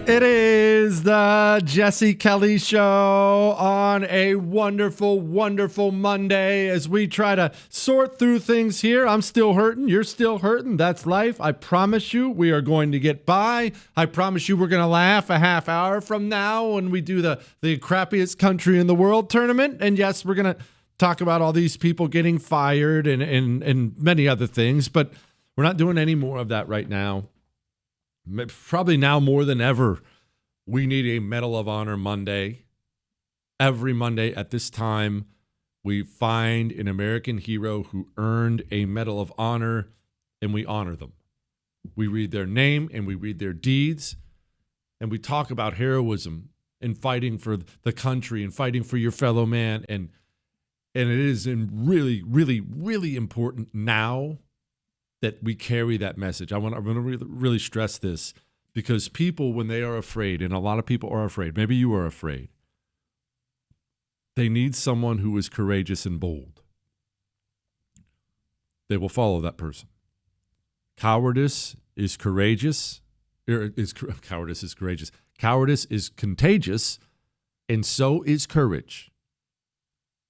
It is the Jesse Kelly Show on a wonderful, wonderful Monday as we try to sort through things here. I'm still hurting. You're still hurting. That's life. I promise you we are going to get by. I promise you we're going to laugh a half hour from now when we do the crappiest country in the world tournament. And yes, we're going to talk about all these people getting fired and many other things, but we're not doing any more of that right now. Probably now more than ever, we need a Medal of Honor Monday. Every Monday at this time, we find an American hero who earned a Medal of Honor, and we honor them. We read their name, and we read their deeds, and we talk about heroism and fighting for the country and fighting for your fellow man. And it is really, really, really important now that we carry that message. I'm going to really stress this, because people, when they are afraid, and a lot of people are afraid, maybe you are afraid, they need someone who is courageous and bold. They will follow that person. Cowardice is courageous. Cowardice is courageous. Cowardice is contagious, and so is courage.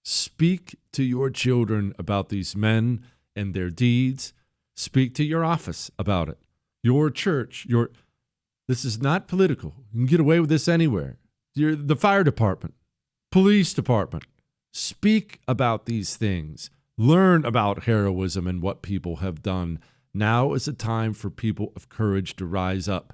Speak to your children about these men and their deeds. Speak to your office about it. Your church, this is not political. You can get away with this anywhere. The fire department, police department. Speak about these things. Learn about heroism and what people have done. Now is a time for people of courage to rise up.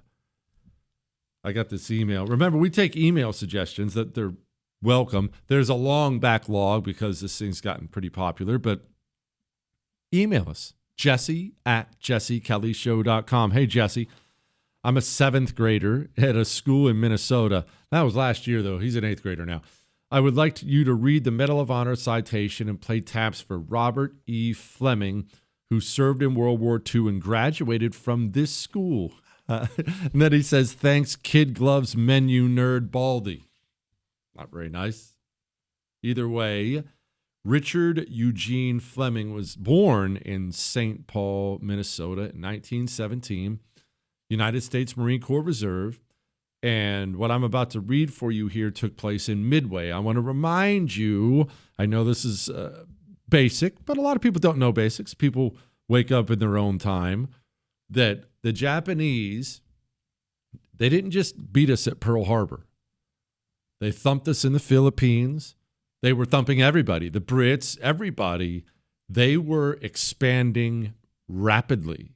I got this email. Remember, we take email suggestions that they're welcome. There's a long backlog because this thing's gotten pretty popular, but email us. Jesse@jessekellyshow.com. Hey, Jesse, I'm a 7th grader at a school in Minnesota. That was last year, though. He's an 8th grader now. I would like you to read the Medal of Honor citation and play taps for Robert E. Fleming, who served in World War II and graduated from this school. And then he says, thanks, Kid Gloves Menu Nerd Baldy. Not very nice. Either way, Richard Eugene Fleming was born in St. Paul, Minnesota in 1917, United States Marine Corps Reserve. And what I'm about to read for you here took place in Midway. I want to remind you, I know this is basic, but a lot of people don't know basics. People wake up in their own time, that the Japanese, they didn't just beat us at Pearl Harbor. They thumped us in the Philippines. They were thumping everybody, the Brits, everybody. They were expanding rapidly,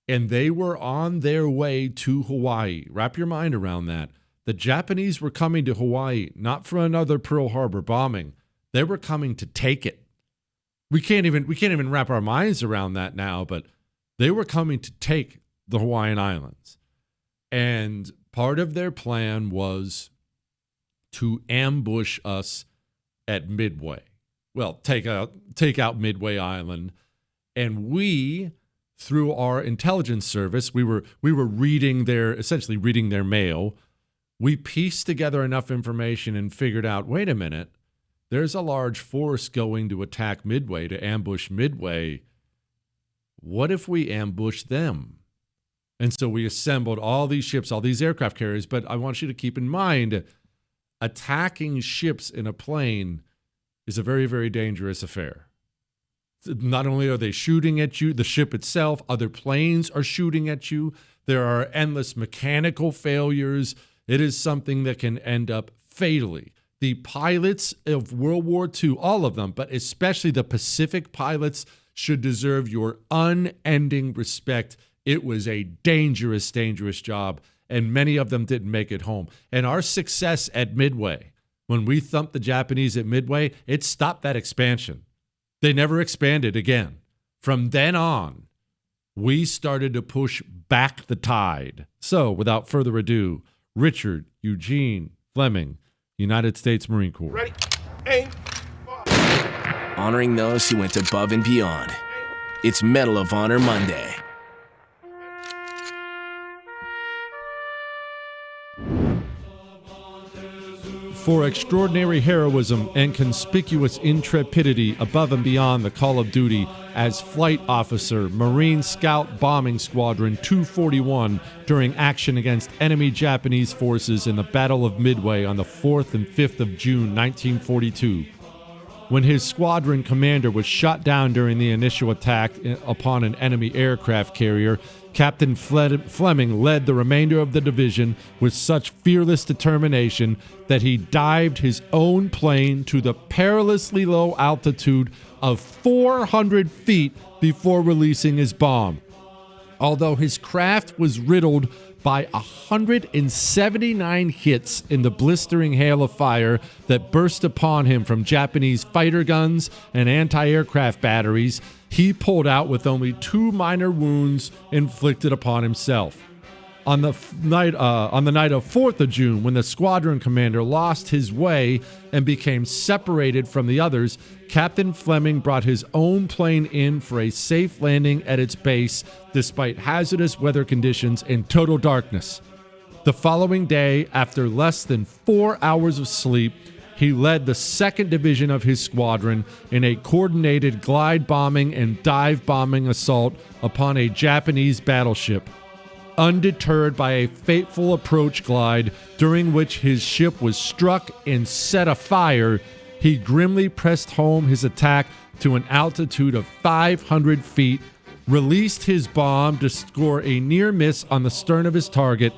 and they were on their way to Hawaii. Wrap your mind around that. The Japanese were coming to Hawaii, not for another Pearl Harbor bombing. They were coming to take it. We can't even wrap our minds around that now, but they were coming to take the Hawaiian Islands. And part of their plan was to ambush us at Midway. Well, take out Midway Island. And we, through our intelligence service, we were essentially reading their mail. We pieced together enough information and figured out, wait a minute, there's a large force going to attack Midway, to ambush Midway. What if we ambush them? And so we assembled all these ships, all these aircraft carriers. But I want you to keep in mind, attacking ships in a plane is a very, very dangerous affair. Not only are they shooting at you, the ship itself, other planes are shooting at you. There are endless mechanical failures. It is something that can end up fatally. The pilots of World War II, all of them, but especially the Pacific pilots, should deserve your unending respect. It was a dangerous, dangerous job, and many of them didn't make it home. And our success at Midway, when we thumped the Japanese at Midway, it stopped that expansion. They never expanded again. From then on, we started to push back the tide. So, without further ado, Richard Eugene Fleming, United States Marine Corps. Ready, aim, fire. Honoring those who went above and beyond. It's Medal of Honor Monday. For extraordinary heroism and conspicuous intrepidity above and beyond the call of duty as Flight Officer, Marine Scout Bombing Squadron 241 during action against enemy Japanese forces in the Battle of Midway on the 4th and 5th of June 1942. When his squadron commander was shot down during the initial attack upon an enemy aircraft carrier, Captain Fleming led the remainder of the division with such fearless determination that he dived his own plane to the perilously low altitude of 400 feet before releasing his bomb. Although his craft was riddled by 179 hits in the blistering hail of fire that burst upon him from Japanese fighter guns and anti-aircraft batteries, he pulled out with only 2 minor wounds inflicted upon himself. On the night of 4th of June, when the squadron commander lost his way and became separated from the others, Captain Fleming brought his own plane in for a safe landing at its base despite hazardous weather conditions and total darkness. The following day, after less than 4 hours of sleep, he led the 2nd Division of his squadron in a coordinated glide bombing and dive bombing assault upon a Japanese battleship. Undeterred by a fateful approach glide during which his ship was struck and set afire, he grimly pressed home his attack to an altitude of 500 feet, released his bomb to score a near miss on the stern of his target,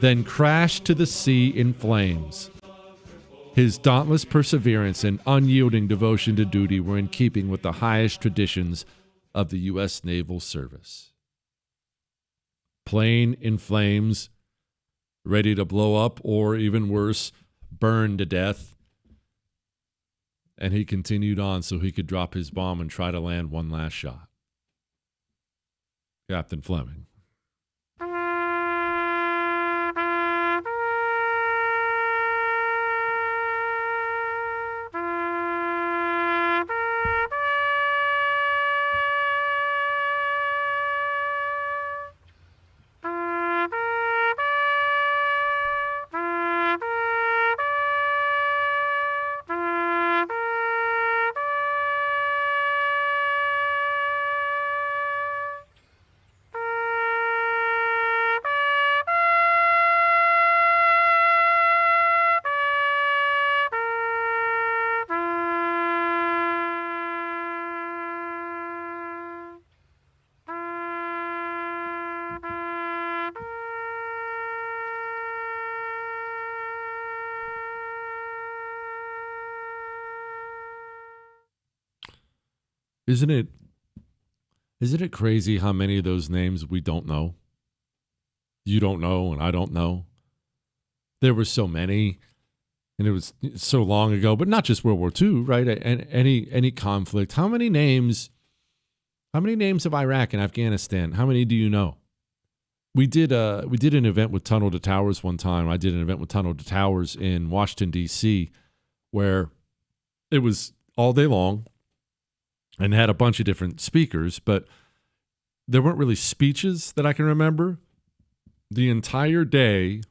then crashed to the sea in flames. His dauntless perseverance and unyielding devotion to duty were in keeping with the highest traditions of the U.S. Naval Service. Plane in flames, ready to blow up, or even worse, burn to death. And he continued on so he could drop his bomb and try to land one last shot. Captain Fleming. Isn't it crazy how many of those names we don't know? You don't know, and I don't know. There were so many, and it was so long ago, but not just World War II, right? And any conflict. How many names of Iraq and Afghanistan? How many do you know? We did an event with Tunnel to Towers one time. I did an event with Tunnel to Towers in Washington, D.C., where it was all day long and had a bunch of different speakers, but there weren't really speeches that I can remember. The entire day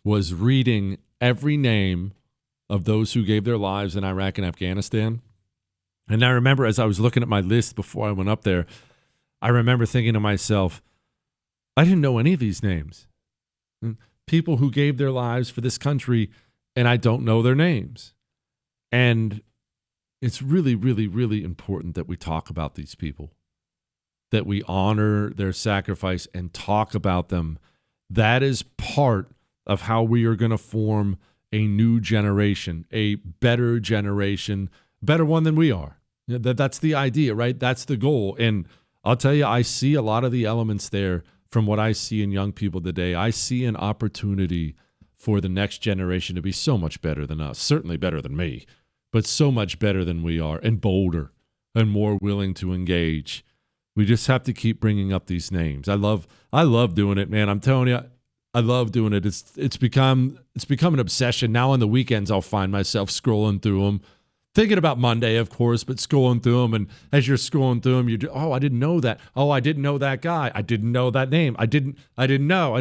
was reading every name of those who gave their lives in Iraq and Afghanistan. And I remember as I was looking at my list before I went up there, I remember thinking to myself, I didn't know any of these names. People who gave their lives for this country, and I don't know their names. And it's really, really, really important that we talk about these people, that we honor their sacrifice and talk about them. That is part of how we are going to form a new generation, a better generation, better one than we are. That's the idea, right? That's the goal. And I'll tell you, I see a lot of the elements there from what I see in young people today. I see an opportunity for the next generation to be so much better than us, certainly better than me, but so much better than we are, and bolder and more willing to engage. We just have to keep bringing up these names. I love doing it, man. I'm telling you, I love doing it. It's become an obsession. Now on the weekends, I'll find myself scrolling through them, thinking about Monday, of course, but scrolling through them. And as you're scrolling through them, I didn't know that. Oh, I didn't know that guy. I didn't know that name. I didn't know.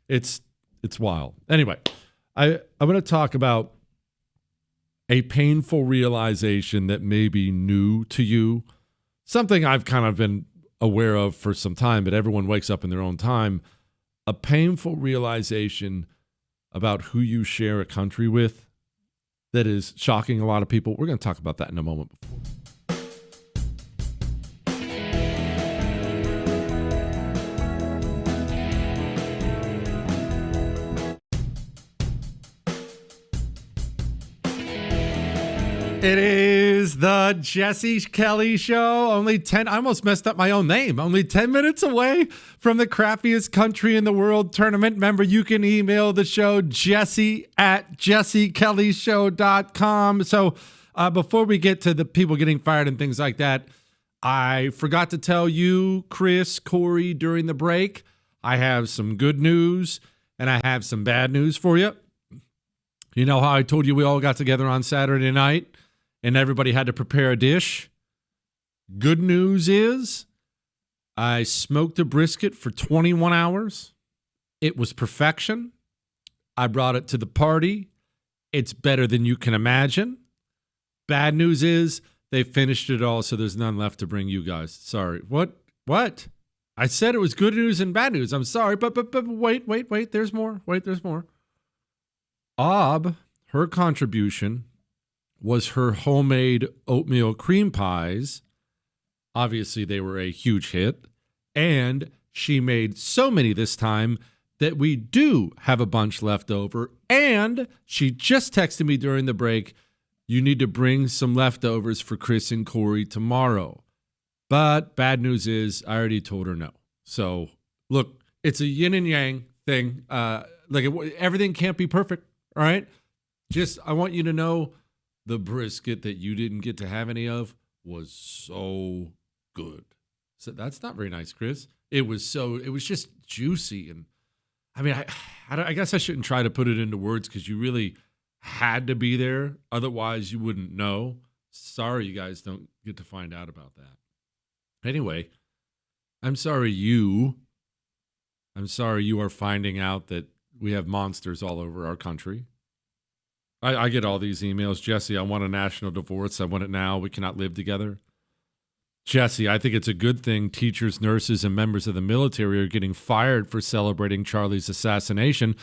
It's wild. Anyway, I'm going to talk about a painful realization that may be new to you, something I've kind of been aware of for some time, but everyone wakes up in their own time. A painful realization about who you share a country with that is shocking a lot of people. We're going to talk about that in a moment. It is the Jesse Kelly Show. I almost messed up my own name. Only 10 minutes away from the crappiest country in the world tournament. Remember, you can email the show, jesse@jessekellyshow.com. So before we get to the people getting fired and things like that, I forgot to tell you, Chris, Corey, during the break, I have some good news and I have some bad news for you. You know how I told you we all got together on Saturday night and everybody had to prepare a dish? Good news is I smoked a brisket for 21 hours. It was perfection. I brought it to the party. It's better than you can imagine. Bad news is they finished it all, so there's none left to bring you guys. Sorry. What? I said it was good news and bad news. I'm sorry, but wait. There's more. There's more. Her contribution was her homemade oatmeal cream pies. Obviously, they were a huge hit. And she made so many this time that we do have a bunch left over. And she just texted me during the break, you need to bring some leftovers for Chris and Corey tomorrow. But bad news is I already told her no. So, look, it's a yin and yang thing. Everything can't be perfect, all right? Just, I want you to know the brisket that you didn't get to have any of was so good. So that's not very nice, Chris. It was just juicy. And I mean, I guess I shouldn't try to put it into words because you really had to be there. Otherwise, you wouldn't know. Sorry, you guys don't get to find out about that. Anyway, I'm sorry you are finding out that we have monsters all over our country. I get all these emails. Jesse, I want a national divorce. I want it now. We cannot live together. Jesse, I think it's a good thing teachers, nurses, and members of the military are getting fired for celebrating Charlie's assassination.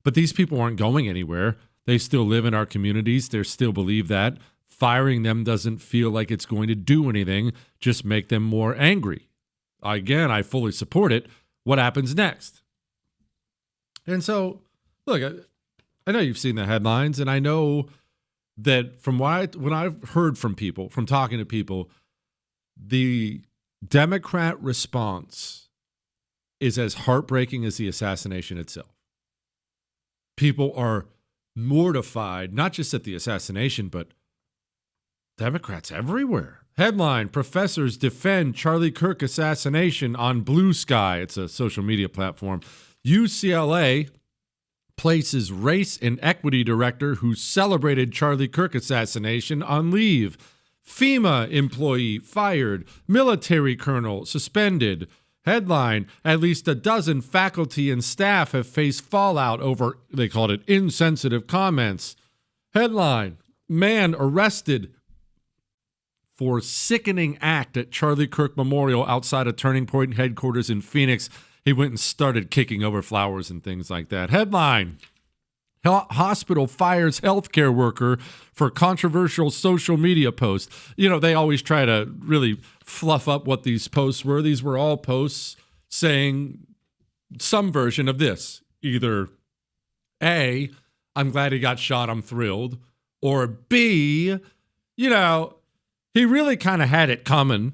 But these people aren't going anywhere. They still live in our communities. They still believe that. Firing them doesn't feel like it's going to do anything, just make them more angry. Again, I fully support it. What happens next? And so, look, I know you've seen the headlines, and I know that from when I've heard from people, from talking to people, the Democrat response is as heartbreaking as the assassination itself. People are mortified, not just at the assassination, but Democrats everywhere. Headline, professors defend Charlie Kirk assassination on Blue Sky. It's a social media platform. UCLA places race and equity director who celebrated Charlie Kirk assassination on leave. FEMA employee fired. Military colonel suspended. Headline, at least a dozen faculty and staff have faced fallout over, they called it, insensitive comments. Headline, man arrested for sickening act at Charlie Kirk Memorial outside of Turning Point headquarters in Phoenix. He went and started kicking over flowers and things like that. Headline, hospital fires healthcare worker for controversial social media post. You know, they always try to really fluff up what these posts were. These were all posts saying some version of this. Either A, I'm glad he got shot, I'm thrilled. Or B, you know, he really kind of had it coming.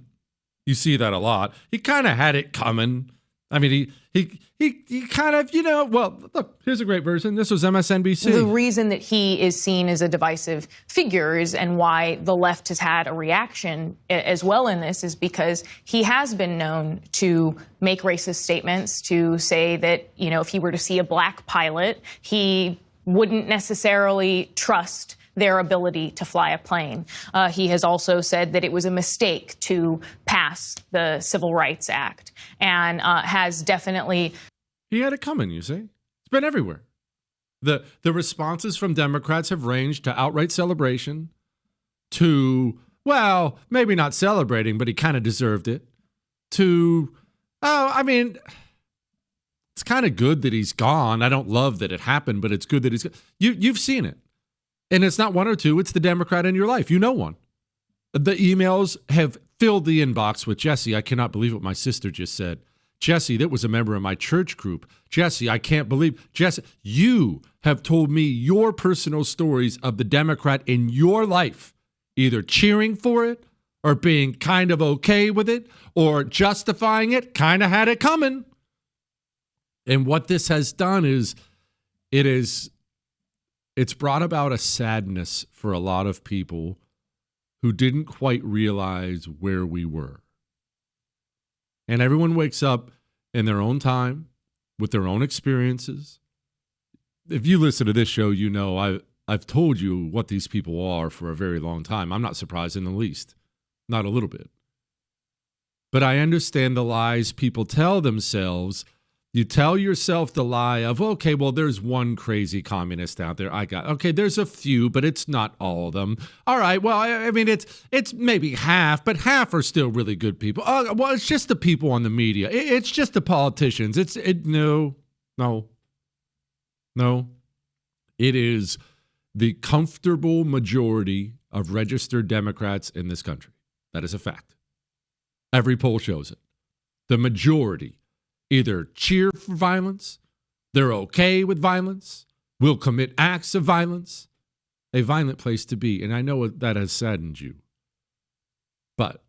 You see that a lot. He kind of had it coming. I mean, he kind of, you know, well, look, here's a great version. This was MSNBC. The reason that he is seen as a divisive figure and why the left has had a reaction as well in this is because he has been known to make racist statements, to say that, you know, if he were to see a black pilot, he wouldn't necessarily trust their ability to fly a plane. He has also said that it was a mistake to pass the Civil Rights Act and has definitely... He had it coming, you see. It's been everywhere. The responses from Democrats have ranged to outright celebration, to, well, maybe not celebrating, but he kind of deserved it, to, oh, I mean, it's kind of good that he's gone. I don't love that it happened, but it's good that he's gone. You've seen it. And it's not one or two. It's the Democrat in your life. You know one. The emails have filled the inbox with, Jesse, I cannot believe what my sister just said. Jesse, that was a member of my church group. Jesse, I can't believe. Jesse, you have told me your personal stories of the Democrat in your life, either cheering for it or being kind of okay with it or justifying it, kind of had it coming. And what this has done is it's brought about a sadness for a lot of people who didn't quite realize where we were. And everyone wakes up in their own time with their own experiences. If you listen to this show, you know I've told you what these people are for a very long time. I'm not surprised in the least, not a little bit. But I understand the lies people tell themselves. You tell yourself the lie of, okay, well, there's one crazy communist out there. Okay, there's a few, but it's not all of them. All right, well, I mean, it's maybe half, but half are still really good people. Well, it's just the people on the media. It's just the politicians. No. It is the comfortable majority of registered Democrats in this country. That is a fact. Every poll shows it. The majority either cheer for violence, they're okay with violence, will commit acts of violence. A violent place to be, and I know that has saddened you. But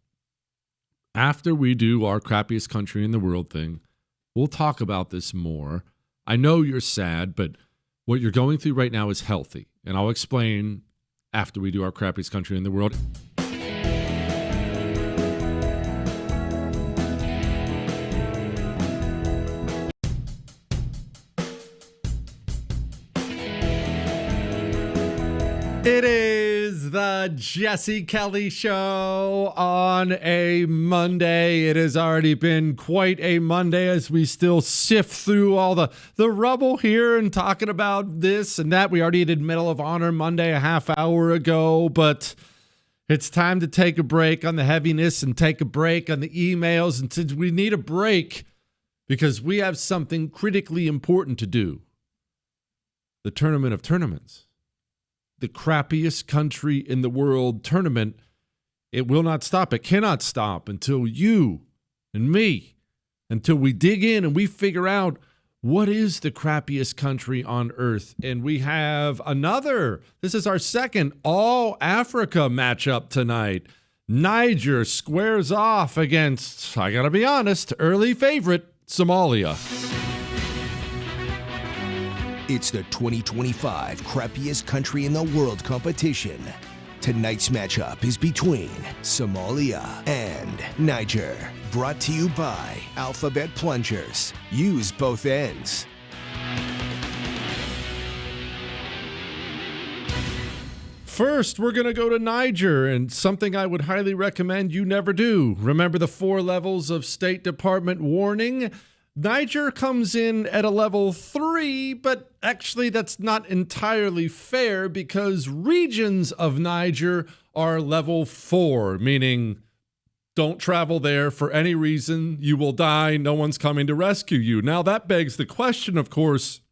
after we do our crappiest country in the world thing, we'll talk about this more. I know you're sad, but what you're going through right now is healthy, and I'll explain after we do our crappiest country in the world. It is the Jesse Kelly Show on a Monday. It has already been quite a Monday as we still sift through all the rubble here and talking about this and that. We already did Medal of Honor Monday a half hour ago, but it's time to take a break on the heaviness and take a break on the emails. And since we need a break because we have something critically important to do, the Tournament of Tournaments. The crappiest country in the world tournament, it will not stop. It cannot stop until you and me, until we dig in and we figure out what is the crappiest country on earth. And we have this is our second all-Africa matchup tonight. Niger squares off against, I gotta be honest, early favorite, Somalia. It's the 2025 crappiest country in the world competition. Tonight's matchup is between Somalia and Niger. Brought to you by Alphabet Plungers. Use both ends. First, we're going to go to Niger, and something I would highly recommend you never do. Remember the 4 levels of State Department warning? Niger comes in at a level 3, but actually that's not entirely fair because regions of Niger are level 4, meaning don't travel there for any reason. You will die. No one's coming to rescue you. Now that begs the question, of course,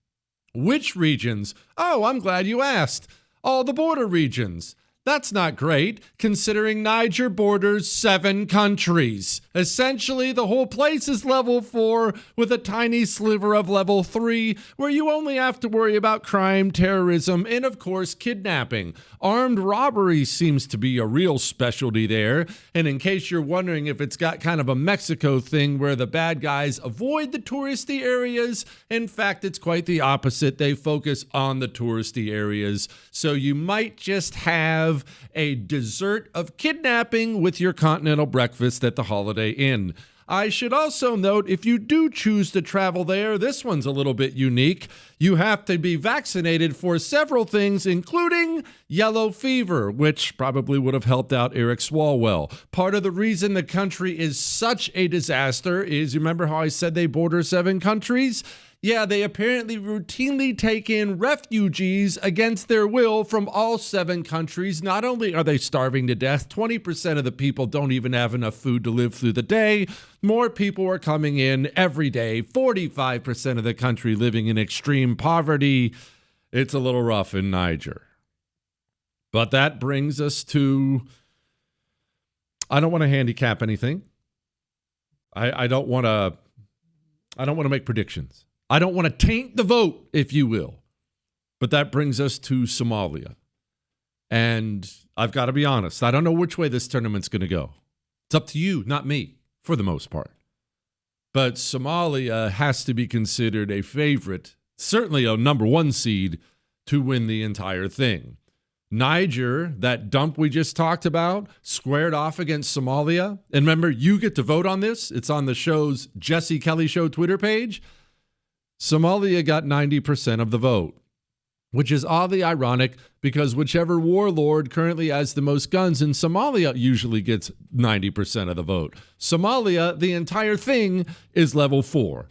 which regions? Oh, I'm glad you asked. All the border regions. That's not great, considering Niger borders 7 countries. Essentially, the whole place is level 4 with a tiny sliver of level 3, where you only have to worry about crime, terrorism, and of course, kidnapping. Armed robbery seems to be a real specialty there, and in case you're wondering if it's got kind of a Mexico thing where the bad guys avoid the touristy areas, in fact, it's quite the opposite. They focus on the touristy areas, so you might just have a dessert of kidnapping with your continental breakfast at the Holiday Inn. I should also note, if you do choose to travel there, this one's a little bit unique. You have to be vaccinated for several things, including yellow fever, which probably would have helped out Eric Swalwell. Part of the reason the country is such a disaster is, you remember how I said they border 7 countries? Yeah, they apparently routinely take in refugees against their will from all 7 countries. Not only are they starving to death, 20% of the people don't even have enough food to live through the day. More people are coming in every day. 45% of the country living in extreme poverty. It's a little rough in Niger. But that brings us to, I don't want to handicap anything. I don't want to make predictions. I don't want to taint the vote, if you will. But that brings us to Somalia. And I've got to be honest, I don't know which way this tournament's going to go. It's up to you, not me, for the most part. But Somalia has to be considered a favorite, certainly a number 1 seed, to win the entire thing. Niger, that dump we just talked about, squared off against Somalia. And remember, you get to vote on this. It's on the show's Jesse Kelly Show Twitter page. Somalia got 90% of the vote, which is oddly ironic because whichever warlord currently has the most guns in Somalia usually gets 90% of the vote. Somalia, the entire thing is level 4.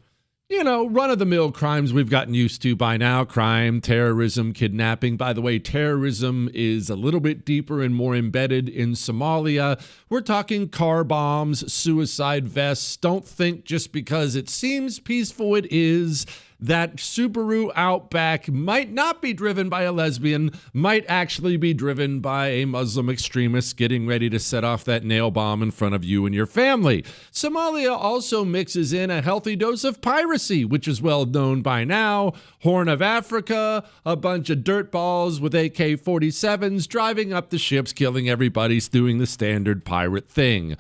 You know, run-of-the-mill crimes we've gotten used to by now. Crime, terrorism, kidnapping. By the way, terrorism is a little bit deeper and more embedded in Somalia. We're talking car bombs, suicide vests. Don't think just because it seems peaceful it is. That Subaru Outback might not be driven by a lesbian, might actually be driven by a Muslim extremist getting ready to set off that nail bomb in front of you and your family. Somalia also mixes in a healthy dose of piracy, which is well known by now. Horn of Africa, a bunch of dirtballs with AK-47s driving up the ships, killing everybody, doing the standard pirate thing.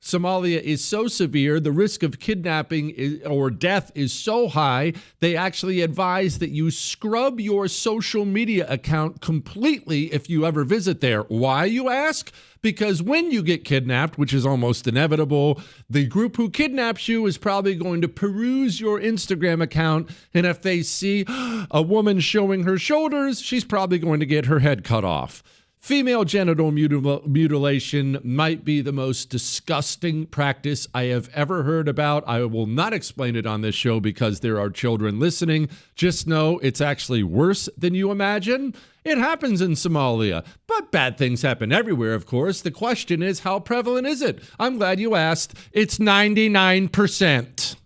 Somalia is so severe, the risk of kidnapping or death is so high, they actually advise that you scrub your social media account completely if you ever visit there. Why, you ask? Because when you get kidnapped, which is almost inevitable, the group who kidnaps you is probably going to peruse your Instagram account, and if they see a woman showing her shoulders, she's probably going to get her head cut off. Female genital mutilation might be the most disgusting practice I have ever heard about. I will not explain it on this show because there are children listening. Just know it's actually worse than you imagine. It happens in Somalia, but bad things happen everywhere, of course. The question is, how prevalent is it? I'm glad you asked. It's 99%.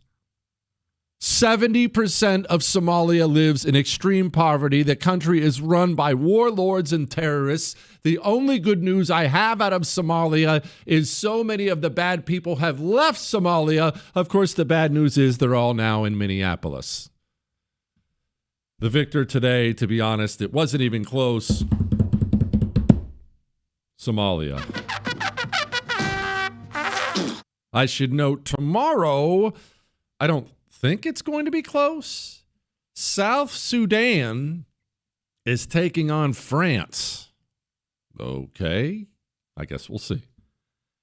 70% of Somalia lives in extreme poverty. The country is run by warlords and terrorists. The only good news I have out of Somalia is so many of the bad people have left Somalia. Of course, the bad news is they're all now in Minneapolis. The victor today, to be honest, it wasn't even close. Somalia. I should note tomorrow, I don't think it's going to be close. South Sudan is taking on France. Okay, I guess we'll see.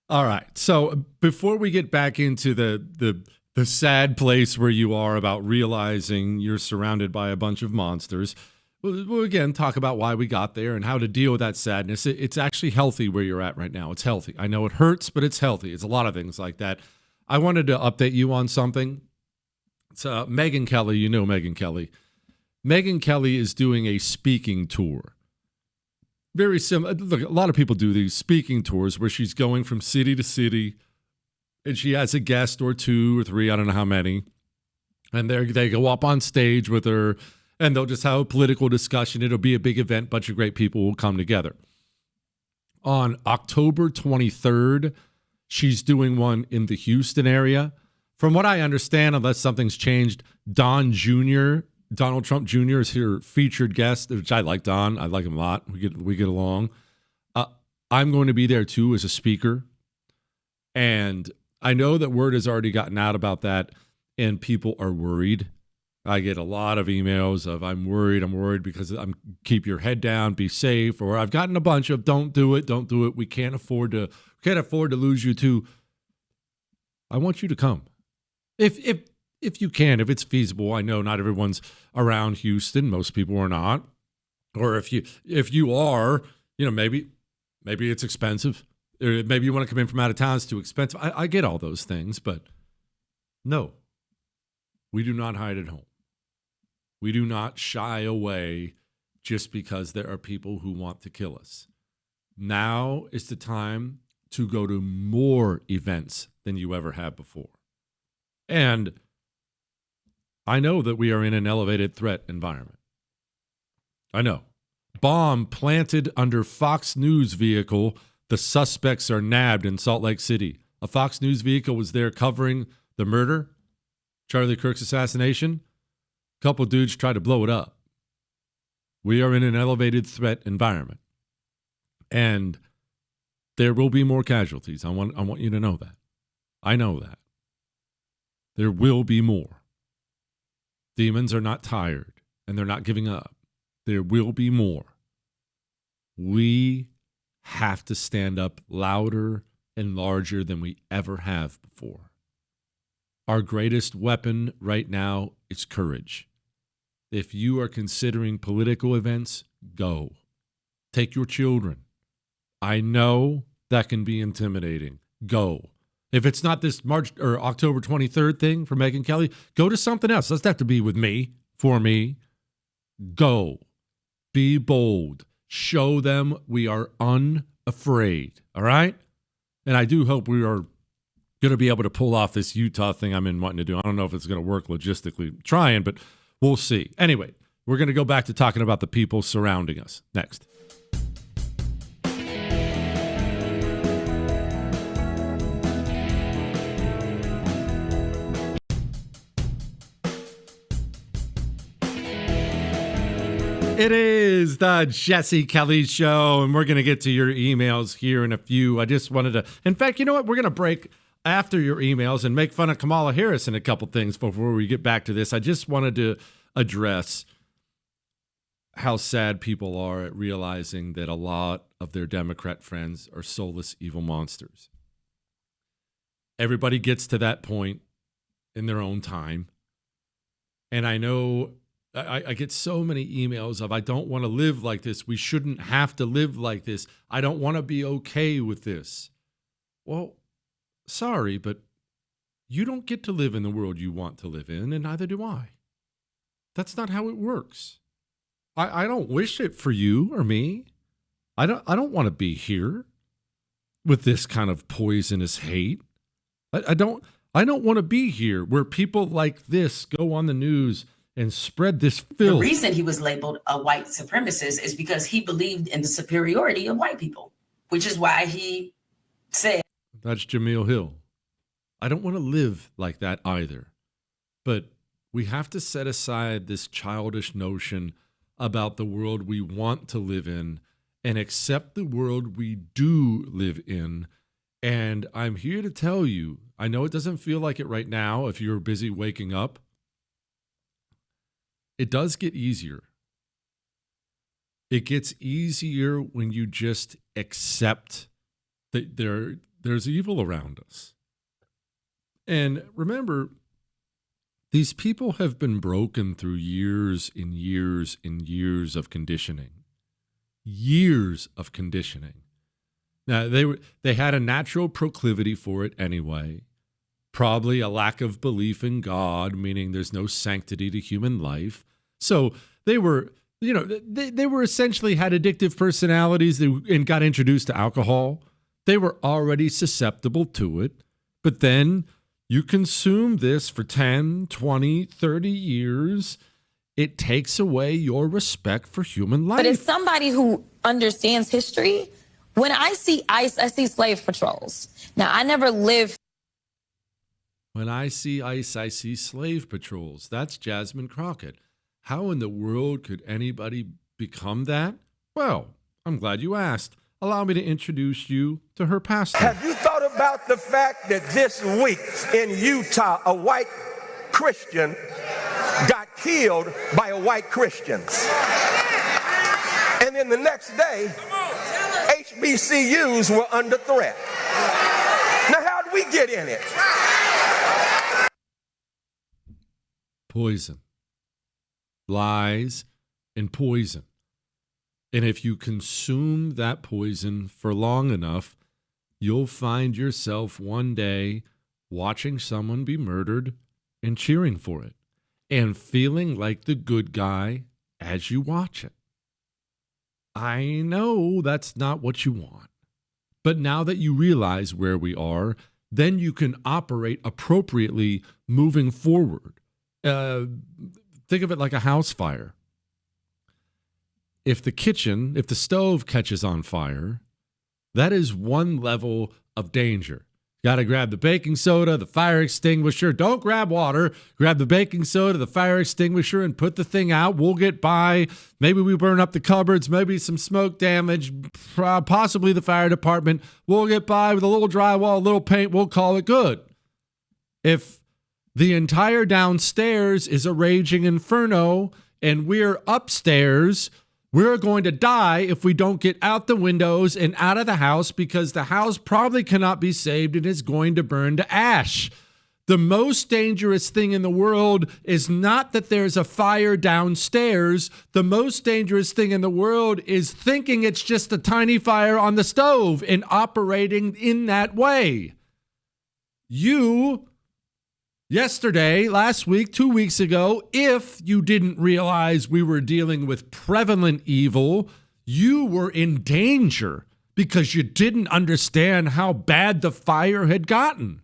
All right, so before we get back into the sad place where you are about realizing you're surrounded by a bunch of monsters, we'll again talk about why we got there and how to deal with that sadness. It's actually healthy where you're at right now. It's healthy. I know it hurts, but it's healthy. It's a lot of things like that. I wanted to update you on something. It's Megyn Kelly. You know Megyn Kelly. Megyn Kelly is doing a speaking tour. Very similar. Look, a lot of people do these speaking tours where she's going from city to city, and she has a guest or 2 or 3, I don't know how many, and they go up on stage with her, and they'll just have a political discussion. It'll be a big event. A bunch of great people will come together. On October 23rd, she's doing one in the Houston area. From what I understand, unless something's changed, Donald Trump Jr. is her featured guest, which I like Don. I like him a lot. We get along. I'm going to be there too as a speaker. And I know that word has already gotten out about that, and people are worried. I get a lot of emails of I'm worried because keep your head down, be safe, or I've gotten a bunch of don't do it. We can't afford to lose you too. I want you to come. If you can, if it's feasible. I know not everyone's around Houston. Most people are not. Or if you are, maybe it's expensive. Or maybe you want to come in from out of town. It's too expensive. I get all those things, but no, we do not hide at home. We do not shy away just because there are people who want to kill us. Now is the time to go to more events than you ever have before. And I know that we are in an elevated threat environment. I know. Bomb planted under Fox News vehicle. The suspects are nabbed in Salt Lake City. A Fox News vehicle was there covering the murder, Charlie Kirk's assassination. A couple dudes tried to blow it up. We are in an elevated threat environment. And there will be more casualties. I want you to know that. I know that. There will be more. Demons are not tired, and they're not giving up. There will be more. We have to stand up louder and larger than we ever have before. Our greatest weapon right now is courage. If you are considering political events, go. Take your children. I know that can be intimidating. Go. If it's not this March or October 23rd thing for Megyn Kelly, go to something else. Doesn't have to be with me, for me. Go. Be bold. Show them we are unafraid. All right? And I do hope we are going to be able to pull off this Utah thing I'm in wanting to do. I don't know if it's going to work logistically. I'm trying, but we'll see. Anyway, we're going to go back to talking about the people surrounding us next. It is the Jesse Kelly Show, and we're going to get to your emails here in a few. I just wanted to, in fact, you know what? We're going to break after your emails and make fun of Kamala Harris and a couple things before we get back to this. I just wanted to address how sad people are at realizing that a lot of their Democrat friends are soulless evil monsters. Everybody gets to that point in their own time. And I know I get so many emails of, I don't want to live like this. We shouldn't have to live like this. I don't want to be okay with this. Well, sorry, but you don't get to live in the world you want to live in, and neither do I. That's not how it works. I don't wish it for you or me. I don't want to be here with this kind of poisonous hate. I don't want to be here where people like this go on the news and spread this filth. The reason he was labeled a white supremacist is because he believed in the superiority of white people, which is why he said. That's Jameel Hill. I don't want to live like that either. But we have to set aside this childish notion about the world we want to live in and accept the world we do live in. And I'm here to tell you, I know it doesn't feel like it right now if you're busy waking up. It does get easier. It gets easier when you just accept that there's evil around us. And remember, these people have been broken through years and years and years of conditioning. Years of conditioning. Now, they had a natural proclivity for it anyway. Probably a lack of belief in God, meaning there's no sanctity to human life. So they were, they were essentially had addictive personalities and got introduced to alcohol. They were already susceptible to it. But then you consume this for 10, 20, 30 years. It takes away your respect for human life. But as somebody who understands history, when I see ICE, I see slave patrols. Now, I never lived. When I see ICE, I see slave patrols. That's Jasmine Crockett. How in the world could anybody become that? Well, I'm glad you asked. Allow me to introduce you to her pastor. Have you thought about the fact that this week in Utah, a white Christian got killed by a white Christian? And then the next day, HBCUs were under threat. Now, how did we get in it? Poison. Lies and poison. And if you consume that poison for long enough, you'll find yourself one day watching someone be murdered and cheering for it. and feeling like the good guy as you watch it. I know that's not what you want. But now that you realize where we are, then you can operate appropriately moving forward. Think of it like a house fire. If the stove catches on fire, that is one level of danger. Got to grab the baking soda, the fire extinguisher. Don't grab water. Grab the baking soda, the fire extinguisher, and put the thing out. We'll get by. Maybe we burn up the cupboards, maybe some smoke damage, possibly the fire department. We'll get by with a little drywall, a little paint. We'll call it good. If the entire downstairs is a raging inferno and we're upstairs, we're going to die if we don't get out the windows and out of the house, because the house probably cannot be saved and is going to burn to ash. The most dangerous thing in the world is not that there's a fire downstairs. The most dangerous thing in the world is thinking it's just a tiny fire on the stove and operating in that way. Yesterday, last week, 2 weeks ago, if you didn't realize we were dealing with prevalent evil, you were in danger because you didn't understand how bad the fire had gotten.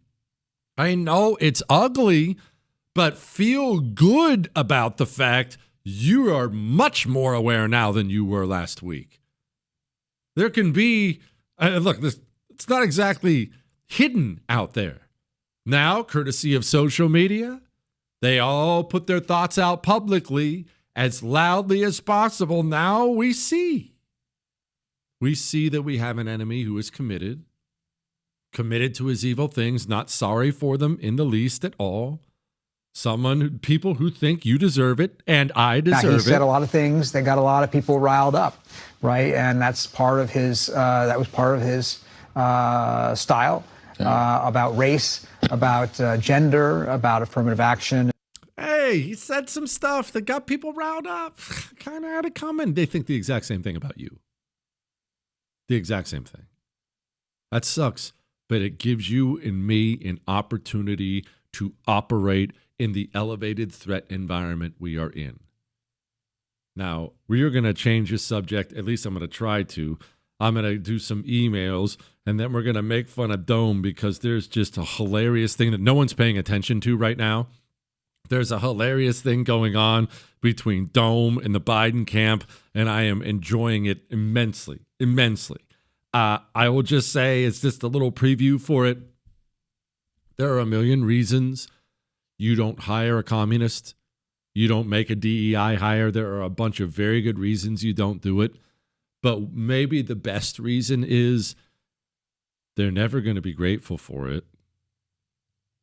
I know it's ugly, but feel good about the fact you are much more aware now than you were last week. There can be, it's not exactly hidden out there. Now, courtesy of social media, they all put their thoughts out publicly as loudly as possible. Now we see that we have an enemy who is committed to his evil things, not sorry for them in the least at all. People who think you deserve it, and I deserve it. He said a lot of things that got a lot of people riled up, right? And that's part of his. That was part of his style about race, about gender, about affirmative action. Hey, he said some stuff that got people riled up. Kind of had it coming. They think the exact same thing about you. The exact same thing. That sucks, but it gives you and me an opportunity to operate in the elevated threat environment we are in. Now, we are going to change the subject. At least I'm going to try to. I'm going to do some emails, and then we're going to make fun of Dome because there's just a hilarious thing that no one's paying attention to right now. There's a hilarious thing going on between Dome and the Biden camp, and I am enjoying it immensely. I will just say, it's just a little preview for it. There are a million reasons you don't hire a communist. You don't make a DEI hire. There are a bunch of very good reasons you don't do it. But maybe the best reason is they're never going to be grateful for it.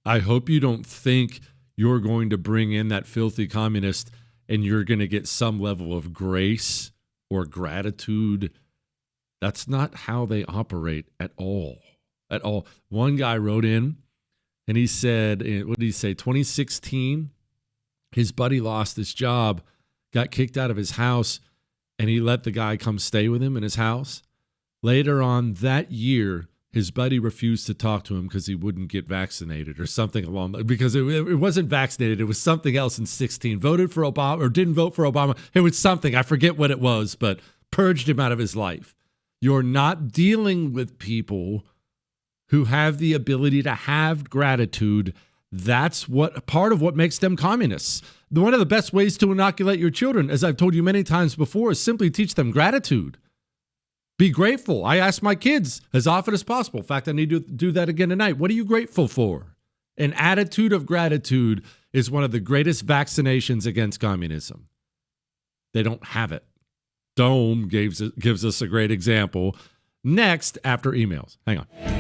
I hope you don't think you're going to bring in that filthy communist and you're going to get some level of grace or gratitude. That's not how they operate at all. At all. One guy wrote in and he said, what did he say? 2016, his buddy lost his job, got kicked out of his house, and he let the guy come stay with him in his house. Later on that year, his buddy refused to talk to him because he wouldn't get vaccinated or something along that. Because it wasn't vaccinated. It was something else in 16. Voted for Obama or didn't vote for Obama. It was something. I forget what it was, but purged him out of his life. You're not dealing with people who have the ability to have gratitude. That's what part of what makes them communists. One of the best ways to inoculate your children, as I've told you many times before, is simply teach them gratitude. Be grateful. I ask my kids as often as possible. In fact, I need to do that again tonight. What are you grateful for? An attitude of gratitude is one of the greatest vaccinations against communism. They don't have it. Dome gives us a great example. Next, after emails. Hang on.